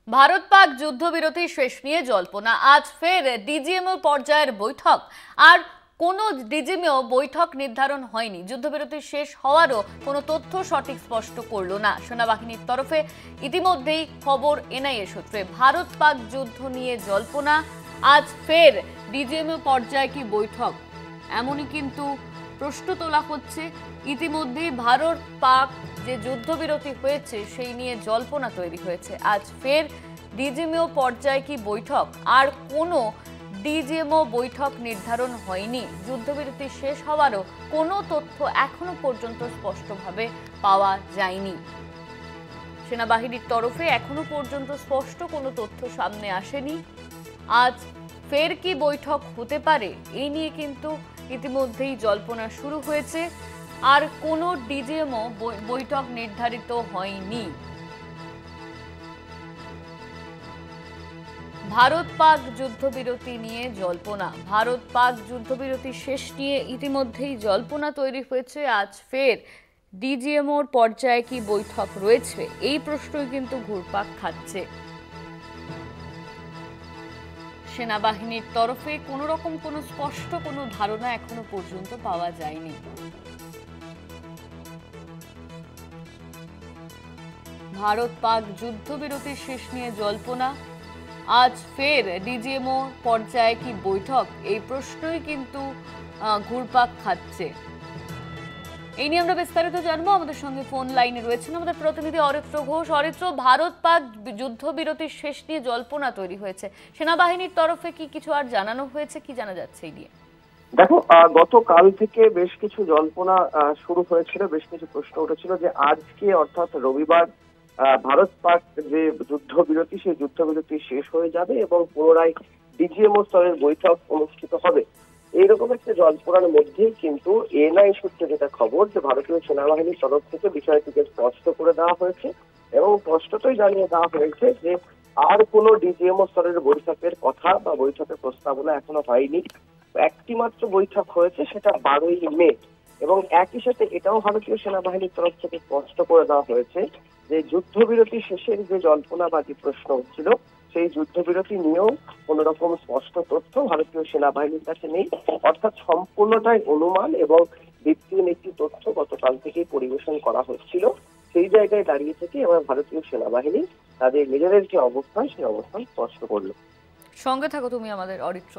ভারত পাক যুদ্ধবিরতি শেষ নিয়ে জল্পনা। আজ ফের ডিজিএমও পর্যায়ের বৈঠক। আর কোনো ডিজিএমও বৈঠক নির্ধারণ হয়নি। যুদ্ধবিরতি শেষ হওয়ারও কোনো তথ্য সঠিক স্পষ্ট করলো না সেনাবাহিনীর তরফে। ইতিমধ্যেই খবর এনআইএ সূত্রে। ভারত পাক যুদ্ধ নিয়ে জল্পনা। আজ ফের ডিজিএমও পর্যায়ে কি বৈঠক, এমনই কিন্তু প্রশ্ন তোলা হচ্ছে। ইতিমধ্যেই ভারত পাক যে যুদ্ধবিরতি হয়েছে সেই নিয়ে জল্পনা তৈরি হয়েছে। আজ ফের ডিজিএমও পর্যায়ে কি বৈঠক, আর কোনো ডিজিএমও বৈঠক নির্ধারণ হয়নি। যুদ্ধবিরতি শেষ হওয়ারও কোনো তথ্য এখনো পর্যন্ত স্পষ্টভাবে পাওয়া যায়নি। সেনাবাহিনীর তরফে এখনো পর্যন্ত স্পষ্ট কোনো তথ্য সামনে আসেনি। আজ ফের কি বৈঠক হতে পারে, এই নিয়ে কিন্তু ইতিমধ্যেই জল্পনা শুরু হয়েছে। আর কোনো ডিজিএমও বৈঠক নির্ধারিত হয়নি। ভারত পাক যুদ্ধবিরতি নিয়ে জল্পনা। ভারত পাক যুদ্ধবিরতি শেষ নিয়ে ইতিমধ্যেই জল্পনা তৈরি হয়েছে। আজ ফের ডিজিএমওর পর্যায়ে কি বৈঠক রয়েছে, এই প্রশ্নই কিন্তু ঘুরপাক খাচ্ছে। সেনাবাহিনীর তরফে কোনো রকম কোনো স্পষ্ট কোনো ধারণা এখনো পর্যন্ত পাওয়া যায়নি। ভারত পাক যুদ্ধবিরতি শেষ নিয়ে জল্পনা। আজ ফের ডিজিএমও পর্যায়ে কি বৈঠক, এই প্রশ্নই কিন্তু ঘুরপাক খাচ্ছে। এই নিয়ে আমরা বিস্তারিত জানবো। আমাদের সঙ্গে ফোন লাইনে রয়েছেন আমাদের প্রতিনিধি অরিত্র ঘোষ। অরিত্র, ভারত পাক যুদ্ধবিরতির শেষ নিয়ে জল্পনা তৈরি হয়েছে, সেনাবাহিনীর তরফে কি কিছু আর জানানো হয়েছে, কি জানা যাচ্ছে এই নিয়ে? দেখো, গতকাল থেকে বেশ কিছু জল্পনা শুরু হয়েছিল, বেশ কিছু প্রশ্ন উঠেছিল যে আজকে অর্থাৎ রবিবার ভারত পাক যে যুদ্ধবিরতি সেই যুদ্ধবিরতি শেষ হয়ে যাবে এবং পুনরায় ডিজিএমও স্তরের বৈঠক অনুষ্ঠিত হবে। এইরকম একটা জল্পনার মধ্যেই কিন্তু এনআই সূত্রে যেটা খবর যে ভারতীয় সেনাবাহিনীর তরফ থেকে বিষয়টিকে স্পষ্ট করে দেওয়া হয়েছে এবং স্পষ্টতই জানিয়ে দেওয়া হয়েছে যে আর কোনো ডিজিএমও স্তরের বৈঠকের কথা বা বৈঠকের প্রস্তাবনা এখনো হয়নি। একটি মাত্র বৈঠক হয়েছে, সেটা 12ই মে। এবং একই সাথে এটাও ভারতীয় সেনাবাহিনীর তরফ থেকে স্পষ্ট করে দেওয়া হয়েছে যে যুদ্ধবিরতি শেষের যে জল্পনা বা যে প্রশ্ন হচ্ছিল সেই যুদ্ধবিরতি নিয়েও কোন রকম স্পষ্ট তথ্য ভারতীয় সেনাবাহিনীর কাছে নেই। অর্থাৎ সম্পূর্ণটাই অনুমান এবং ভিত্তিহীন একটি তথ্য গতকাল থেকেই পরিবেশন করা হচ্ছিল। সেই জায়গায় দাঁড়িয়ে থেকে এবার ভারতীয় সেনাবাহিনী তাদের নিজেদের যে অবস্থান সেই অবস্থান স্পষ্ট করলো। সঙ্গে থাকো তুমি আমাদের অরিত্র।